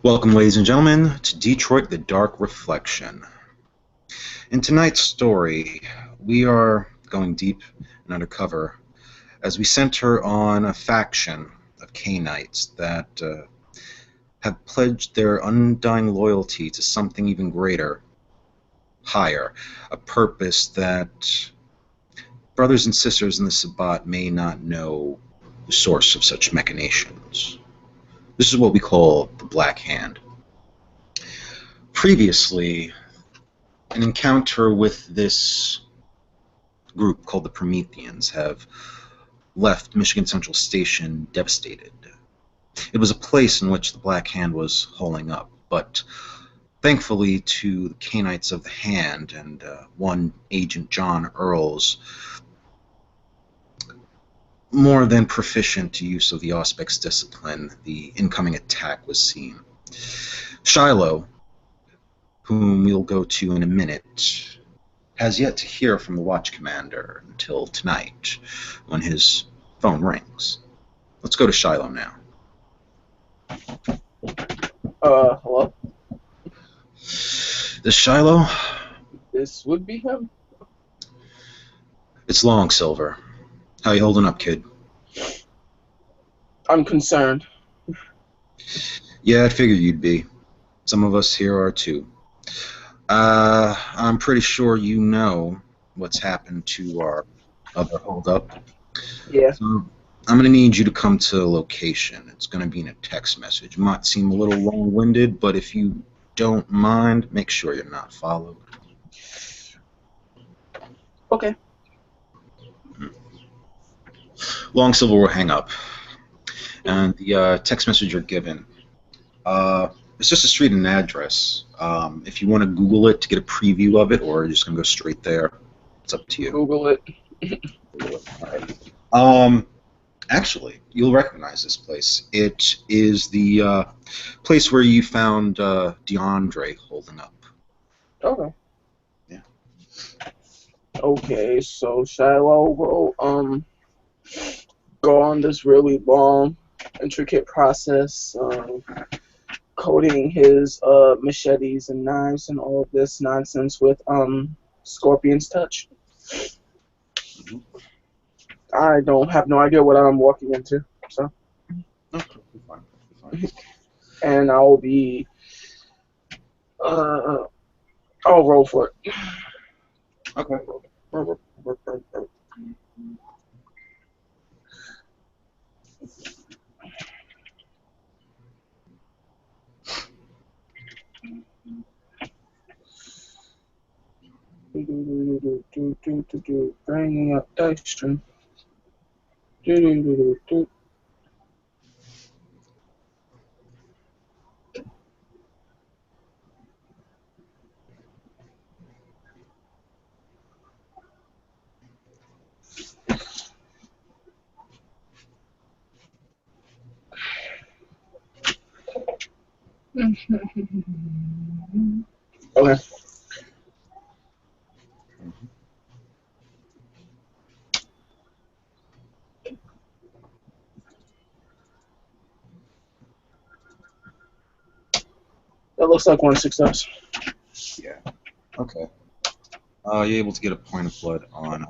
Welcome, ladies and gentlemen, to Detroit: The Dark Reflection. In tonight's story, we are going deep and undercover as we center on a faction of Canaanites that have pledged their undying loyalty to something even greater, higher, a purpose that brothers and sisters in the Sabbat may not know the source of such machinations. This is what we call the Black Hand. Previously, an encounter with this group called the Prometheans have left Michigan Central Station devastated. It was a place in which the Black Hand was holing up, but thankfully to the Canaanites of the Hand and one Agent John Earls' more than proficient use of the Auspex discipline, the incoming attack was seen. Shiloh, whom we'll go to in a minute, has yet to hear from the watch commander until tonight, when his phone rings. Let's go to Shiloh now. Hello? This Shiloh? This would be him? It's Long Silver. How you holding up, kid? I'm concerned. Yeah, I figured you'd be. Some of us here are too. I'm pretty sure you know what's happened to our other holdup. Yeah. So I'm going to need you to come to a location. It's going to be in a text message. It might seem a little long-winded, but if you don't mind, make sure you're not followed. Okay. Long Silver will hang up. And the text message you're given, it's just a street and address. If you want to Google it to get a preview of it, or you're just going to go straight there, it's up to you. Google it. All right. Actually, you'll recognize this place. It is the place where you found DeAndre holding up. Okay. Yeah. Okay, so Shiloh will go on this really long, intricate process of coating his machetes and knives and all of this nonsense with Scorpion's touch. I don't have no idea what I'm walking into, so. No, fine. And I'll be I'll roll for it. Okay. Bringing up dice stream. Okay. That looks like one of 6 dice. Yeah. Okay. You're able to get a point of blood on.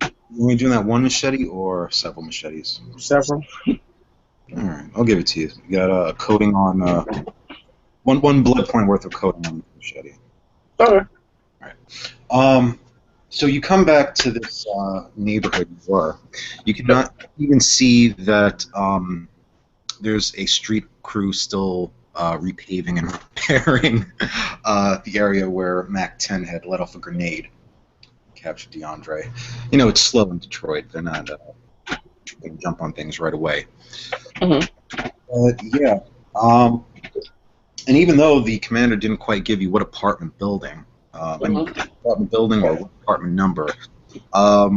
Are we doing that one machete or several machetes? Several. All right, I'll give it to you. You got a coating on one blood point worth of coating on the machete. Okay. All right. So you come back to this neighborhood you were. You can not even see that there's a street crew still repaving and repairing the area where MAC-10 had let off a grenade, captured DeAndre. You know, it's slow in Detroit. They're not going to jump on things right away. Yeah. And even though the commander didn't quite give you what apartment building, apartment building or what apartment number, I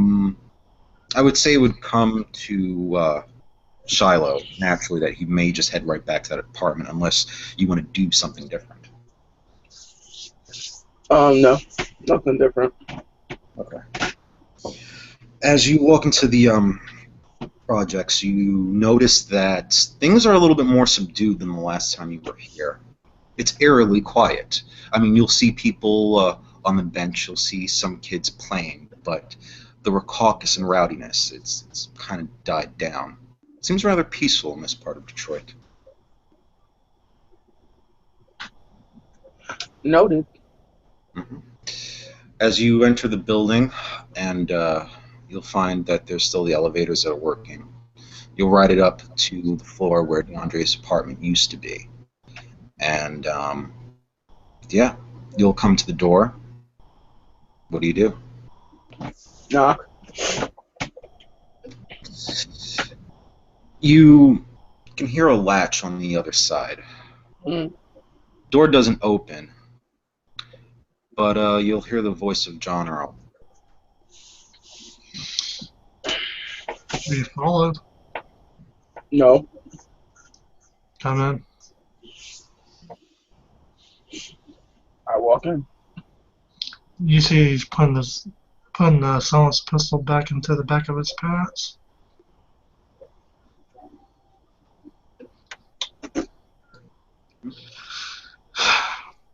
would say it would come to Shiloh naturally that he may just head right back to that apartment unless you want to do something different. No, nothing different. Okay. As you walk into the projects, you notice that things are a little bit more subdued than the last time you were here. It's eerily quiet. I mean, you'll see people on the bench, you'll see some kids playing, but the raucous and rowdiness, it's kind of died down. It seems rather peaceful in this part of Detroit. Noted. hmm As you enter the building, and you'll find that there's still the elevators that are working. You'll ride it up to the floor where DeAndre's apartment used to be. And, yeah, you'll come to the door. What do you do? Knock. You can hear a latch on the other side. Mm. Door doesn't open, but you'll hear the voice of John Earl. We followed. No. Come in. I walk in. You see he's putting the silenced pistol back into the back of his pants.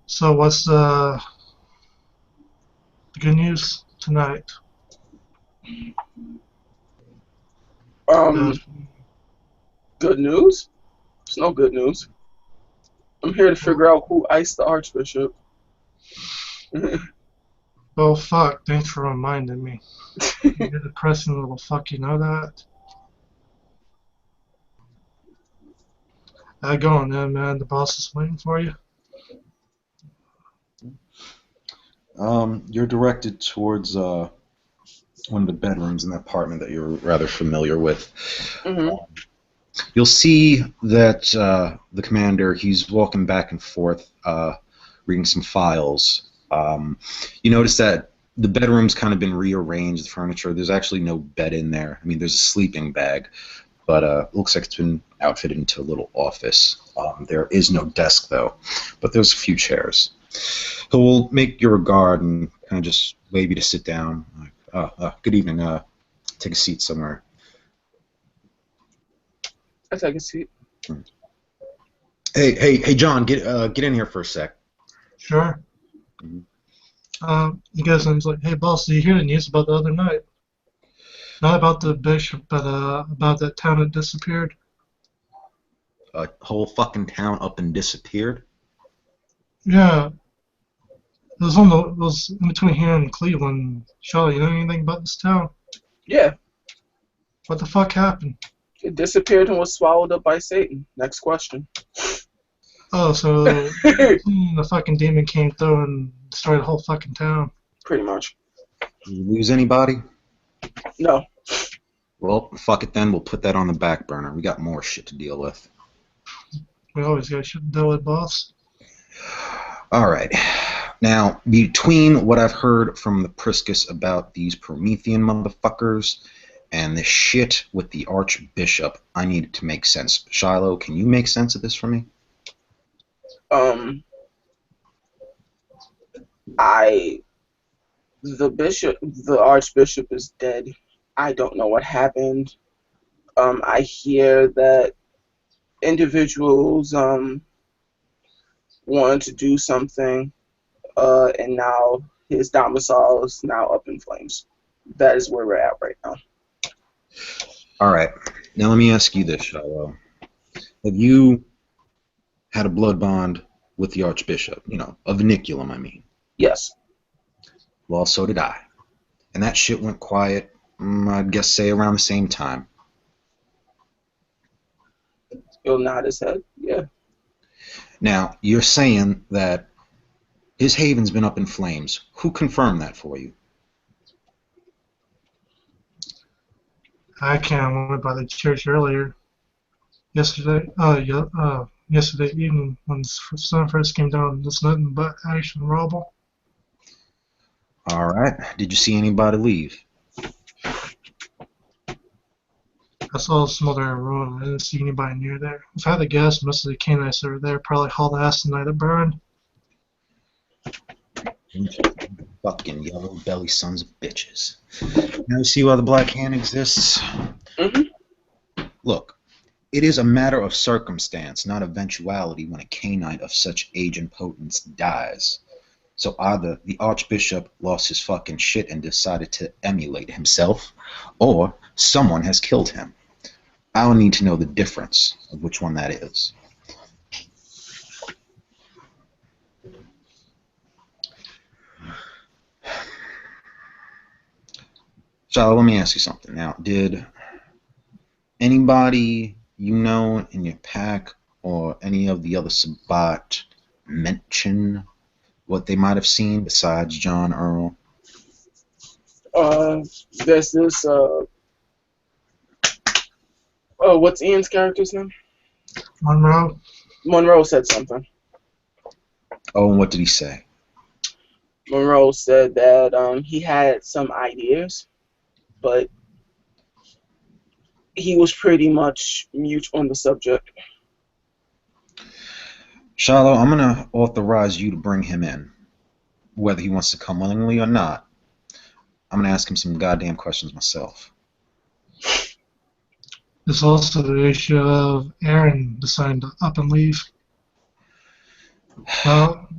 So what's the good news tonight? Um, good news? It's no good news. I'm here to figure out who iced the Archbishop. Well, fuck. Thanks for reminding me. You're a depressing little fuck. You know that. Go on then, man. The boss is waiting for you. You're directed towards one of the bedrooms in the apartment that you're rather familiar with. hmm You'll see that the commander, he's walking back and forth, reading some files. You notice that the bedroom's kind of been rearranged, the furniture. There's actually no bed in there. I mean, there's a sleeping bag, but it looks like it's been outfitted into a little office. There is no desk, though, but there's a few chairs. He'll make your regard and kind of just wave you to sit down. Like, good evening. Take a seat somewhere. I take a seat. Hey, John, get in here for a sec. Sure. He goes and he's like, "Hey, boss, did you hear the news about the other night? Not about the bishop, but about that town that disappeared." A whole fucking town up and disappeared. Yeah, it was in between here and Cleveland. Charlotte, you know anything about this town? Yeah, What the fuck happened? it disappeared and was swallowed up by Satan. Next question. Oh, so the fucking demon came through and destroyed the whole fucking town. Pretty much. Did you lose anybody? No. Well, fuck it then. We'll put that on the back burner. We got more shit to deal with. We always got shit to deal with, boss. All right. Now, between what I've heard from the Priscus about these Promethean motherfuckers and this shit with the Archbishop, I need it to make sense. Shiloh, can you make sense of this for me? The Archbishop is dead. I don't know what happened. I hear that individuals wanted to do something, and now his domicile is now up in flames. That is where we're at right now. All right. Now let me ask you this, Shiloh. Have you had a blood bond with the Archbishop? You know, a vinculum, I mean. Yes. Well, so did I. And that shit went quiet, I'd guess say around the same time. He'll nod his head. Yeah. Now, you're saying that his haven's been up in flames. Who confirmed that for you? I can't went by the church earlier. Yesterday evening when the sun first came down, there's nothing but ash and rubble. All right. Did you see anybody leave? I saw a smoldering ruin. I didn't see anybody near there. If I had to guess, most of the Canaanites that were there probably hauled ass the night it burned. Fucking yellow belly sons of bitches. Now you see why the Black Hand exists? Mhm. Look, it is a matter of circumstance, not eventuality, when a canine of such age and potence dies. So either the Archbishop lost his fucking shit and decided to emulate himself, or someone has killed him. I'll need to know the difference of which one that is. So let me ask you something. Now, did anybody you know in your pack or any of the other Sabbat mention what they might have seen besides John Earl? There's this. Oh, what's Ian's character's name? Monroe. Monroe said something. Oh, and what did he say? Monroe said that he had some ideas, but he was pretty much mute on the subject. Shiloh, I'm going to authorize you to bring him in. Whether he wants to come willingly or not, I'm going to ask him some goddamn questions myself. There's also the issue of Aaron deciding to up and leave. Well,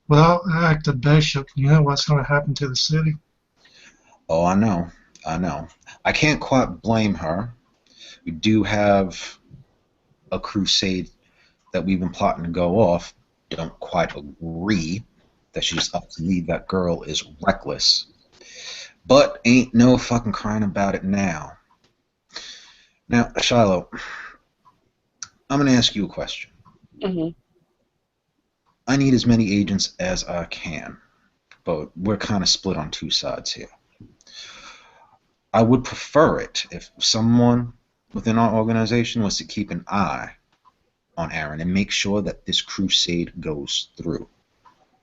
without an active bishop, you know what's going to happen to the city. Oh, I know. I can't quite blame her. We do have a crusade that we've been plotting to go off. Don't quite agree that she's up to leave. That girl is reckless. But ain't no fucking crying about it now. Now, Shiloh, I'm going to ask you a question. Mm-hmm. I need as many agents as I can, but we're kind of split on two sides here. I would prefer it if someone within our organization was to keep an eye on Aaron and make sure that this crusade goes through.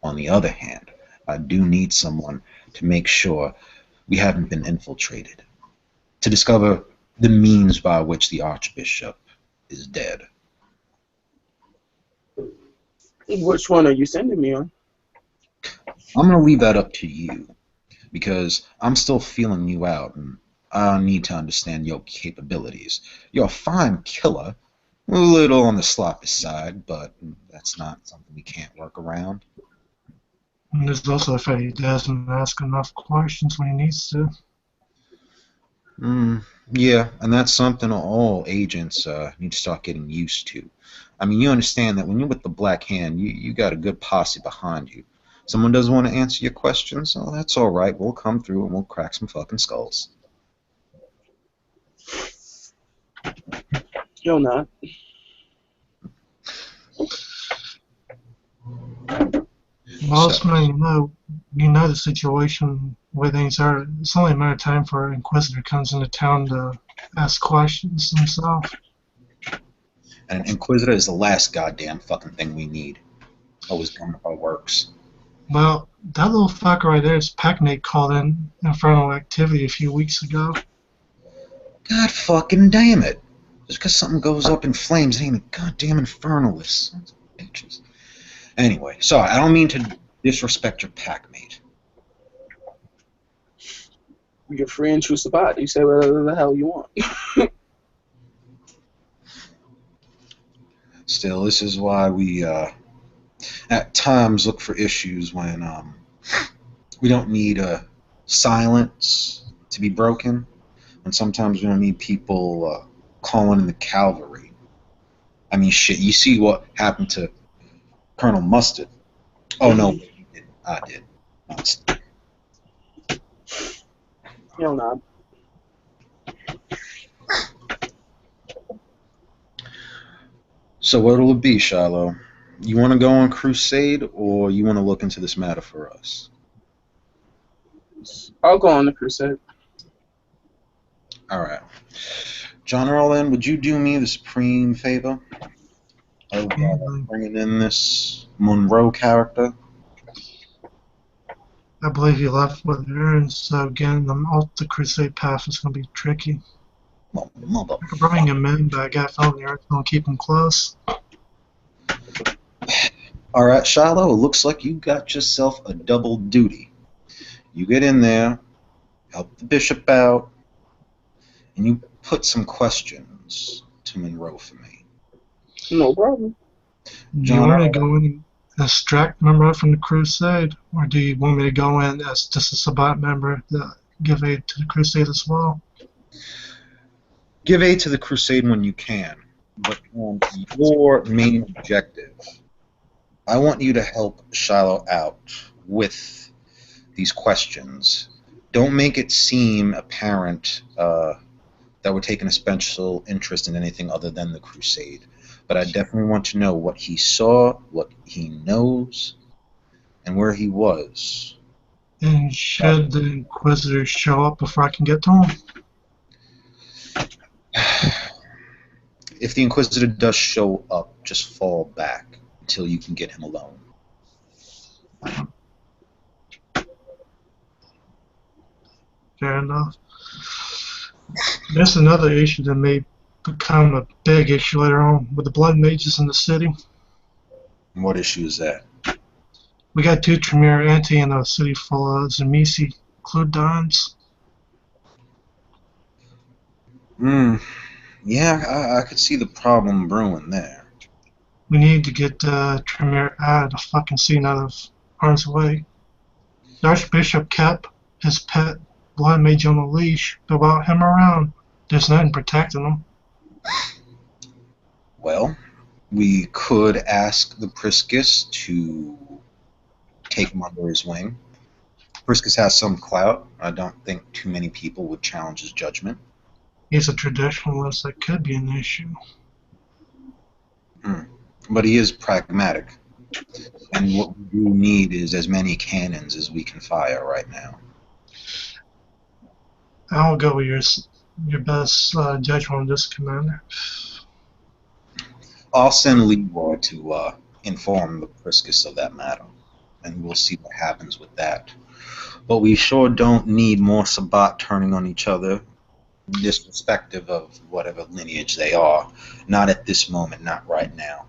On the other hand, I do need someone to make sure we haven't been infiltrated, to discover the means by which the Archbishop is dead. Which one are you sending me on? I'm going to leave that up to you, because I'm still feeling you out, and I need to understand your capabilities. You're a fine killer, a little on the sloppy side, but that's not something we can't work around. And there's also the fact he doesn't ask enough questions when he needs to. Yeah, and that's something all agents need to start getting used to. I mean, you understand that when you're with the Black Hand, you got a good posse behind you. Someone doesn't want to answer your questions, oh, that's all right. We'll come through and we'll crack some fucking skulls. You're not. Most men, you know the situation where things are. It's only a matter of time for an Inquisitor comes into town to ask questions himself. And an Inquisitor is the last goddamn fucking thing we need. Always going up our works. Well, that little fucker right there is Packmate called in infernal activity a few weeks ago. God fucking damn it. Just because something goes up in flames ain't a goddamn infernalist. Sons of bitches. Anyway, sorry, I don't mean to disrespect your packmate. You're free and true Sabbat. You say whatever the hell you want. Still, this is why we at times look for issues when we don't need silence to be broken, and sometimes we don't need people calling in the cavalry. I mean, shit, you see what happened to Colonel Mustard. Oh, no, you didn't. I did. Mustard. You're not. So what'll it be, Shiloh? You want to go on crusade, or you want to look into this matter for us? I'll go on the crusade. All right. John Erlin, would you do me the supreme favor of bringing in this Monroe character? I believe he left with Aaron, so getting them off the crusade path is going to be tricky. Well, mother. I could bring him in, but I got a feeling the Earth's going to keep him close. All right, Shiloh, it looks like you got yourself a double duty. You get in there, help the bishop out, and you put some questions directions to Monroe for me. No problem. Do you John, want me to go in and extract member from the crusade, or do you want me to go in as just a Sabbat member that give aid to the crusade as well? give aid to the crusade when you can, but on your main objective, I want you to help Shiloh out with these questions. Don't make it seem apparent that we're taking a special interest in anything other than the crusade. But I definitely want to know what he saw, what he knows, and where he was. And should the Inquisitors show up before I can get to them? If the Inquisitor does show up, just fall back until you can get him alone. Fair enough. There's another issue that may become a big issue later on with the blood mages in the city. And what issue is that? We got two Tremere Anti in a city full of Zamisi Cludons. Yeah, I could see the problem brewing there. We need to get Tremere out of the fucking scene, out of harm's way. The Archbishop kept his pet blood mage on a leash, but without him around, there's nothing protecting him. Well, we could ask the Priscus to take him under his wing. Priscus has some clout. I don't think too many people would challenge his judgment. He's a traditionalist, that could be an issue. But he is pragmatic. And what we do need is as many cannons as we can fire right now. I'll go with your best judgment on this, Commander. I'll send Leroy to inform the Priscus of that matter, and we'll see what happens with that. But we sure don't need more Sabbat turning on each other, disrespective of whatever lineage they are. Not at this moment, not right now.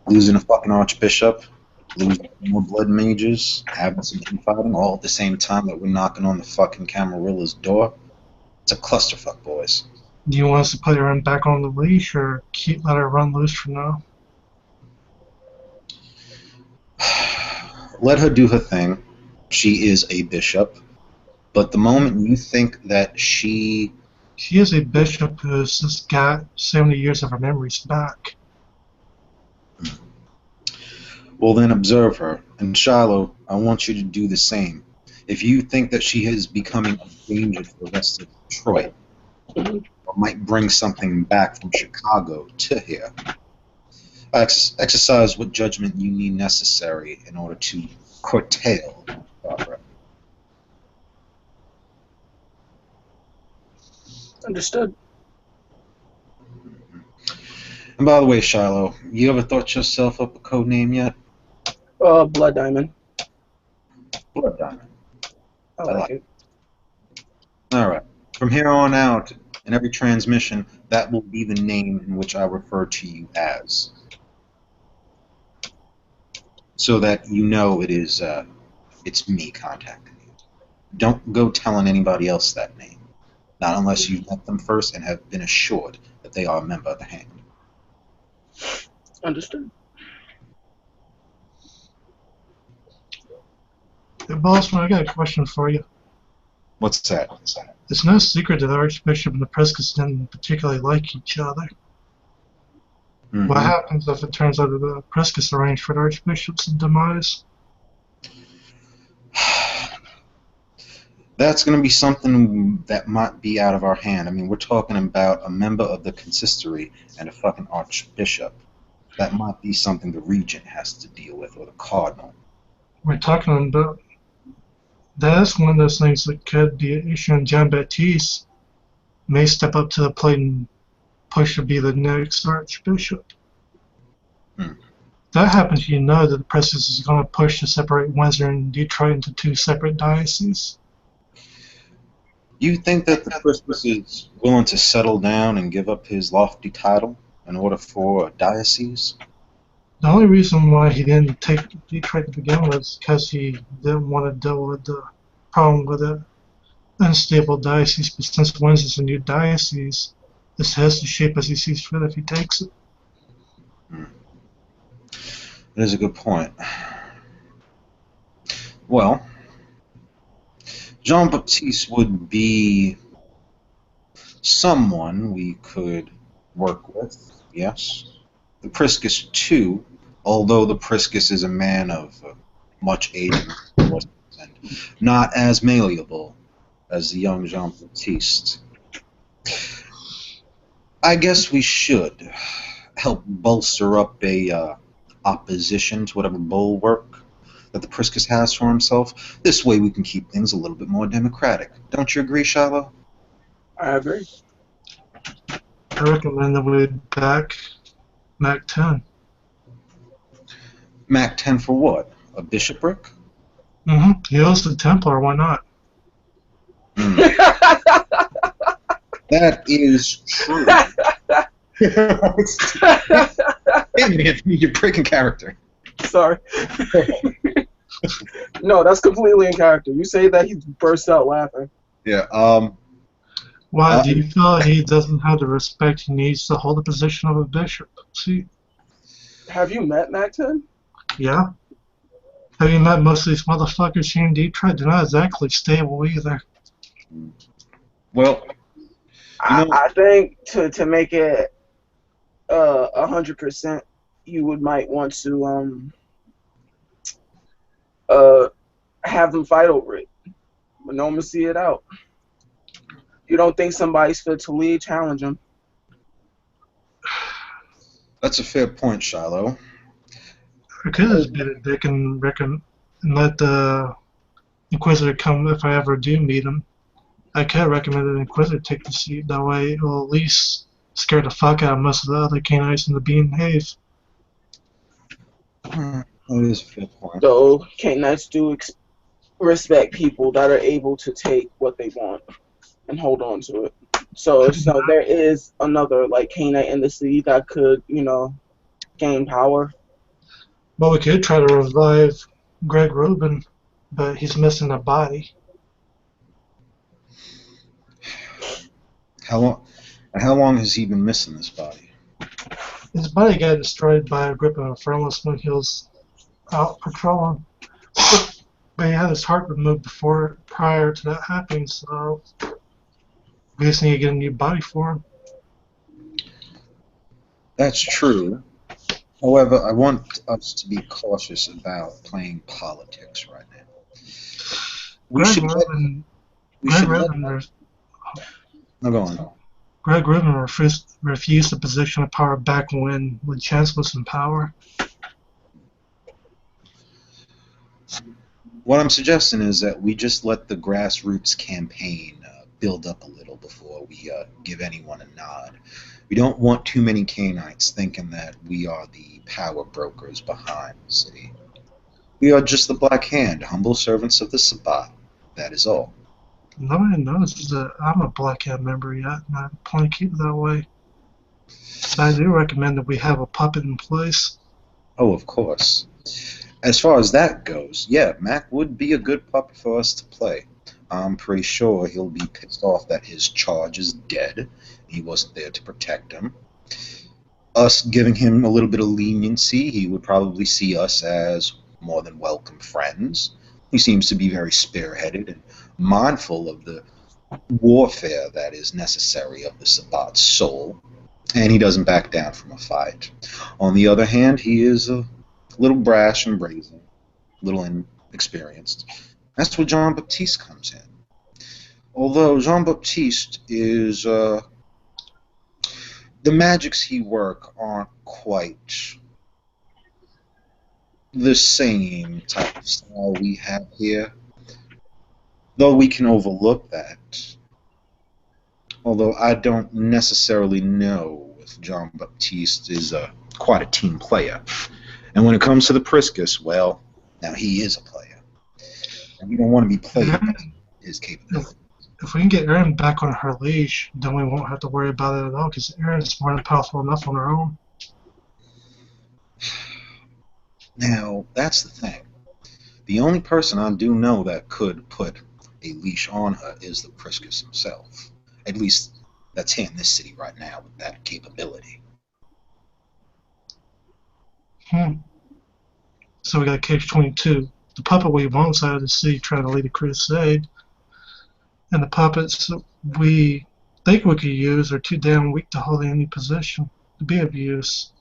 Losing a fucking Archbishop, losing more blood mages, having some infighting, all at the same time that we're knocking on the fucking Camarilla's door. It's a clusterfuck, boys. Do you want us to put her back on the leash, or let her run loose for now? Let her do her thing. She is a bishop. But the moment you think that she is a bishop who's just got 70 years of her memories back. Well, then observe her. And Shiloh, I want you to do the same. If you think that she is becoming a danger to the rest of Detroit, or might bring something back from Chicago to here, exercise what judgment you need necessary in order to curtail progress. Understood. And by the way, Shiloh, you ever thought yourself up a code name yet? Blood Diamond. Blood Diamond. I like it. Alright. From here on out, in every transmission, that will be the name in which I refer to you as. So that you know it's me contacting you. Don't go telling anybody else that name. Not unless you've met them first and have been assured that they are a member of the Hand. Understood. Hey, Bossman, I got a question for you. What's that? It's no secret that the Archbishop and the Priscus didn't particularly like each other. Mm-hmm. What happens if it turns out that the Priscus arranged for the Archbishop's demise? That's going to be something that might be out of our hand. I mean, we're talking about a member of the consistory and a fucking archbishop. That might be something the regent has to deal with, or the cardinal. We're talking about... That's one of those things that could be an issue, and John Baptiste may step up to the plate and push to be the next archbishop. If that happens, you know that the Priscus is going to push to separate Windsor and Detroit into two separate dioceses. You think that the Priscus is willing to settle down and give up his lofty title in order for a diocese? The only reason why he didn't take Detroit to begin with is because he didn't want to deal with the problem with an unstable diocese, but since Windsor's a new diocese, This has to shape as he sees fit if he takes it. That is a good point. Well, Jean-Baptiste would be someone we could work with, yes. The Priscus, too, although the Priscus is a man of much age and not as malleable as the young Jean-Baptiste. I guess we should help bolster up a opposition to whatever bulwark that the Priscus has for himself. This way we can keep things a little bit more democratic. Don't you agree, Shiloh? I agree. I recommend that we back Mac 10. Mac 10 for what? A bishopric? He owes the Templar, why not? That is true. You're breaking character. Sorry. No, that's completely in character. You say that, he bursts out laughing. Yeah, Why do you feel he doesn't have the respect he needs to hold the position of a bishop? See? Have you met Macton? Yeah. Have you met most of these motherfuckers here in Detroit? They're not exactly stable either. well, I think to make it 100%, you might want to have them fight over it. But no one will see it out. You don't think somebody's fit to lead? Challenge them. that's a fair point, Shiloh. I could just be a dick and let the Inquisitor come if I ever do meet him. I could recommend an Inquisitor take the seat. That way it will at least scare the fuck out of most of the other Canaanites in the behave. That is a fair point. So Canaanites do respect people that are able to take what they want and hold on to it. So there is another like Canaanite in the city that could, gain power. Well, we could try to revive Greg Rubin, but he's missing a body. How long has he been missing this body? His body got destroyed by a grip of Infernals when he was out patrolling. But he had his heart removed prior to that happening, so we just need to get a new body for him. That's true. However, I want us to be cautious about playing politics right now. Greg Rubin refused the position of power back when Chance was in power. What I'm suggesting is that we just let the grassroots campaign build up a little before we give anyone a nod. We don't want too many Canaanites thinking that we are the power brokers behind the city. We are just the Black Hand, humble servants of the Sabbat. That is all. Nobody knows that I'm a Black Hand member yet, and I plan to keep it that way. But I do recommend that we have a puppet in place. Oh, of course. As far as that goes, yeah, Mac would be a good puppet for us to play. I'm pretty sure he'll be pissed off that his charge is dead. He wasn't there to protect him. Us giving him a little bit of leniency, he would probably see us as more than welcome friends. He seems to be very spearheaded and mindful of the warfare that is necessary of the Sabbat's soul, and he doesn't back down from a fight. On the other hand, he is a little brash and brazen, a little inexperienced. That's where Jean-Baptiste comes in. Although Jean-Baptiste is, the magics he works aren't quite the same type of style we have here. Though we can overlook that. Although I don't necessarily know if Jean-Baptiste is quite a team player. And when it comes to the Priscus, well, now he is a player. And we don't want to be played by his capabilities. If we can get Erin back on her leash, then we won't have to worry about it at all, because Erin's more than powerful enough on her own. Now, that's the thing. The only person I do know that could put a leash on her is the Priscus himself. At least, that's here in this city right now with that capability. Hmm. So we got Catch-22. The puppet we want side of the city trying to lead a crusade, and the puppets we think we could use are too damn weak to hold any position to be of use.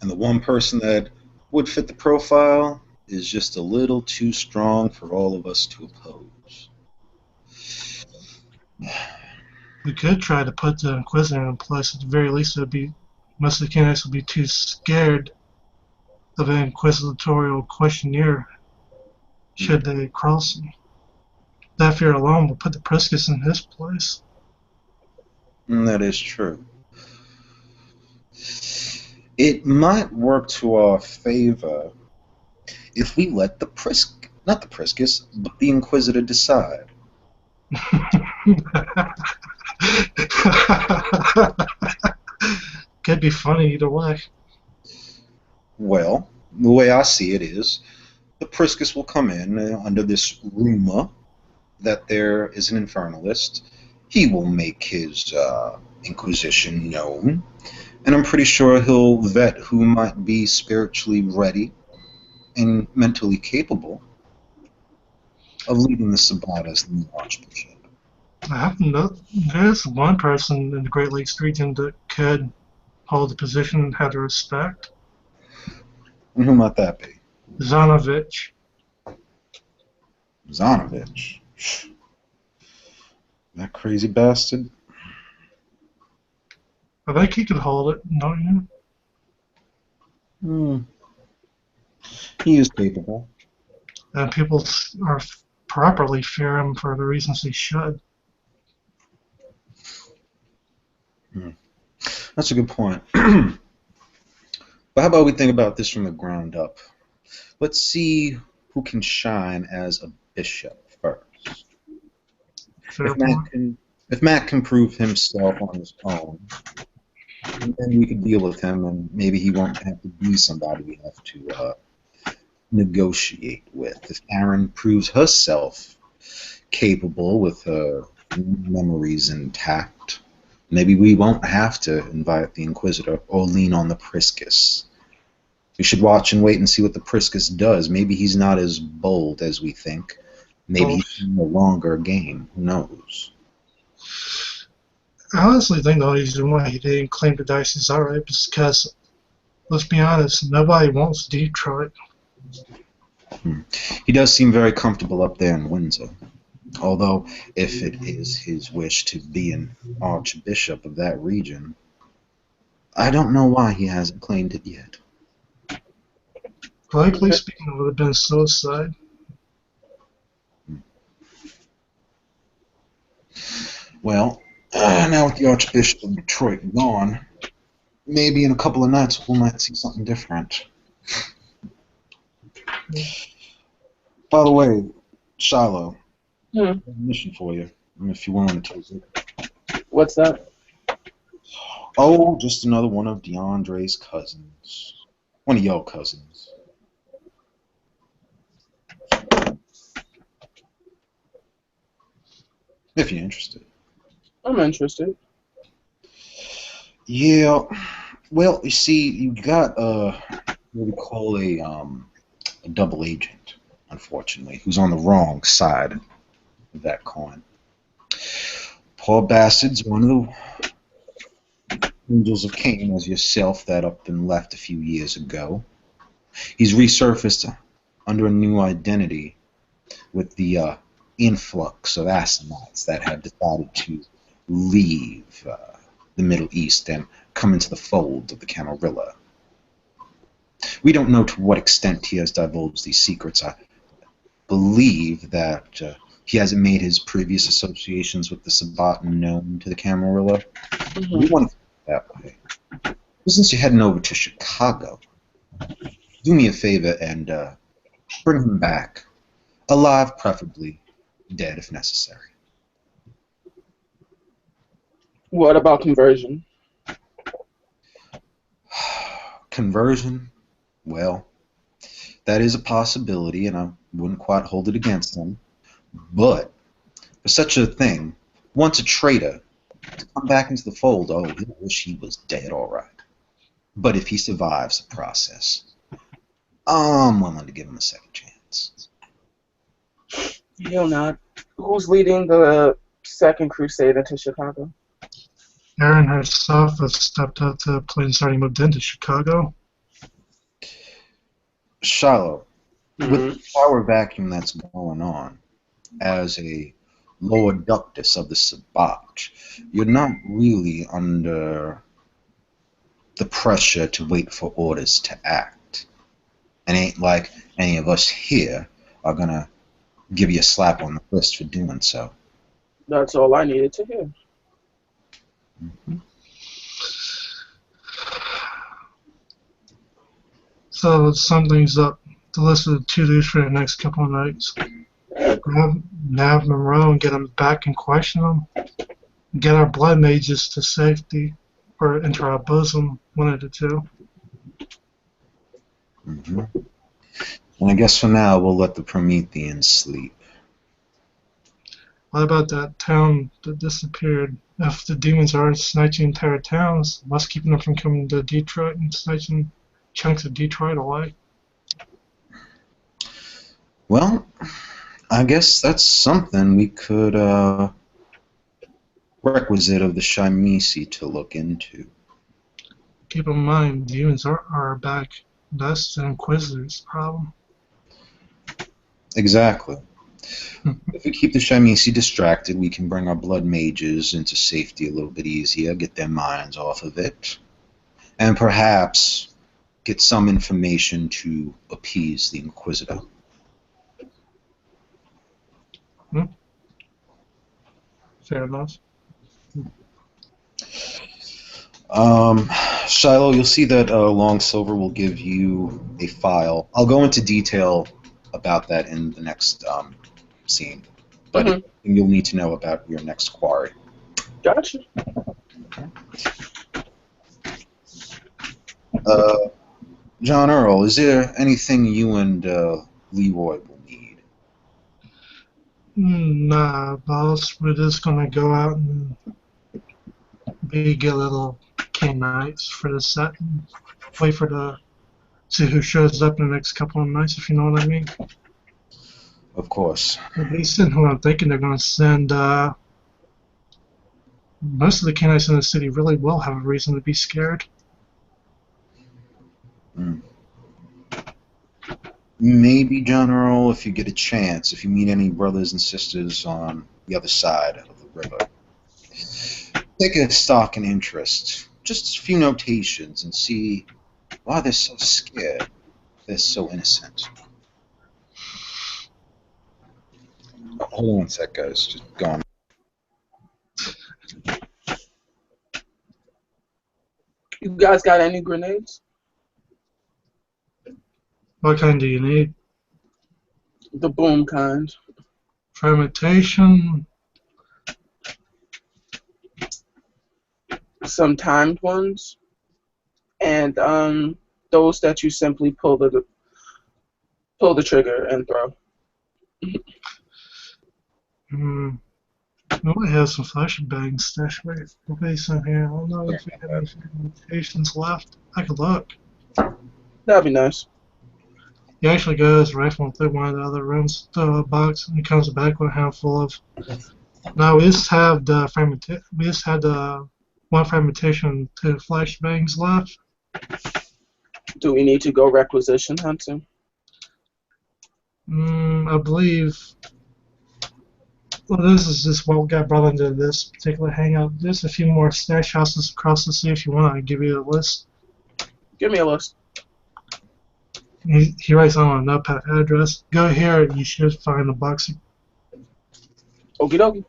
And the one person that would fit the profile is just a little too strong for all of us to oppose. We could try to put the Inquisitor in place. At the very least, it'd be most of the candidates would be too scared of an inquisitorial questionnaire should they cross him. That fear alone will put the Priscus in his place. And that is true. It might work to our favor if we let not the Priscus, but the Inquisitor decide. Could be funny either way. Well, the way I see it is, the Priscus will come in under this rumor that there is an infernalist. He will make his inquisition known, and I'm pretty sure he'll vet who might be spiritually ready and mentally capable of leading the Sabbat as the new Archbishop. I have to know there's one person in the Great Lakes region that could hold the position and have the respect. And who might that be? Zanovich. Zanovich. That crazy bastard. I think he could hold it, don't you? He is capable. And people are properly fear him for the reasons he should. That's a good point. But how about we think about this from the ground up? Let's see who can shine as a bishop first. Fair point. If Matt can prove himself on his own, then we could deal with him, and maybe he won't have to be somebody we have to negotiate with. If Aaron proves herself capable with her memories intact, maybe we won't have to invite the Inquisitor or lean on the Priscus. We should watch and wait and see what the Priscus does. Maybe he's not as bold as we think. Maybe he's in a longer game. Who knows? I honestly think the only reason why he didn't claim the diocese outright is because, let's be honest, nobody wants Detroit. He does seem very comfortable up there in Windsor. Although, if it is his wish to be an archbishop of that region, I don't know why he hasn't claimed it yet. Politically speaking, it would have been suicide. Well, now with the Archbishop of Detroit gone, maybe in a couple of nights we might see something different. By the way, Shiloh, I have a mission for you, if you're willing to take it. What's that? Oh, just another one of DeAndre's cousins. One of your cousins. If you're interested. I'm interested. Yeah, well, you see, you got what we call a double agent, unfortunately, who's on the wrong side of that coin. Poor bastard's one of the angels of Cain, as yourself, that up and left a few years ago. He's resurfaced under a new identity with the influx of Assamites that have decided to leave the Middle East and come into the fold of the Camarilla. We don't know to what extent he has divulged these secrets. I believe that he hasn't made his previous associations with the Sabbatan known to the Camarilla. We want to keep it that way. But since you're heading over to Chicago, do me a favor and bring him back. Alive, preferably. Dead, if necessary. What about conversion? Conversion? Well, that is a possibility, and I wouldn't quite hold it against him. But For such a thing, once a traitor, to come back into the fold, oh, he'll wish he was dead, all right. But if he survives the process, I'm willing to give him a second chance. He'll not. Who's leading the second crusade into Chicago? Erin herself has stepped out to the plane starting moved into Chicago. Shiloh, with Mm-hmm. the power vacuum that's going on, as a lower ductus of the Sabbat, you're not really under the pressure to wait for orders to act. And ain't like any of us here are gonna give you a slap on the wrist for doing so. That's all I needed to hear. Mm-hmm. So let's sum things up. The list of the to-dos for the next couple of nights. Grab Nav Monroe and get him back and question him. Get our blood mages to safety or into our bosom, one of the two. Mm-hmm. And I guess for now we'll let the Prometheans sleep. What about that town that disappeared? If the demons are snatching entire towns, what's keeping them from coming to Detroit and snatching chunks of Detroit away? Well, I guess that's something we could requisite of the Shimisi to look into. Keep in mind, demons are back. That's the Inquisitor's problem. Exactly. If we keep the Shimisi distracted, we can bring our blood mages into safety a little bit easier, get their minds off of it, and perhaps get some information to appease the Inquisitor. Fair enough. Shiloh, you'll see that Long Silver will give you a file. I'll go into detail about that in the next scene, but you'll need to know about your next quarry. Gotcha. John Earl, is there anything you and Leroy will need? Nah, boss. We're just gonna go out and be a little K-Nights for the set and wait for the see who shows up in the next couple of nights, if you know what I mean. Of course. At least in who I'm thinking they're gonna send most of the K-Nights in the city really will have a reason to be scared. Maybe, John Earl, if you get a chance, if you meet any brothers and sisters on the other side of the river, take a stock and interest, just a few notations, and see why they're so scared, they're so innocent. Hold on one sec, guys. Just go on. You guys got any grenades? What kind do you need? The boom kind. Fermentation. Some timed ones. And those that you simply pull the trigger and throw. We might have some flashbang stashed away some here. I don't know if we have any fermentations left. I could look. That'd be nice. He actually goes rifle through one of the other rooms, throw a box, and he comes back with a handful of. Now we just have the we just had the one fermentation, 2 flashbangs left. Do we need to go requisition hunting? I believe. Well, this is just what got brought into this particular hangout. There's a few more stash houses across the city. If you want, I can give you a list. Give me a list. He writes on a notepad address. Go here, you should find a box. Okie dokie.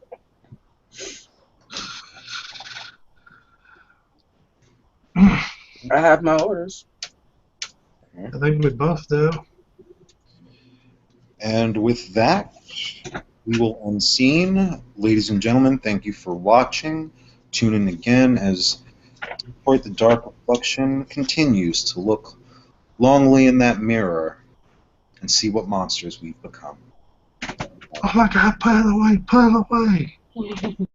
I have my orders. I think we both do. And with that, we will end scene. Ladies and gentlemen, thank you for watching. Tune in again as Detroit the Dark Reflection continues to look longly in that mirror and see what monsters we've become. Oh my god, put it away, put it away.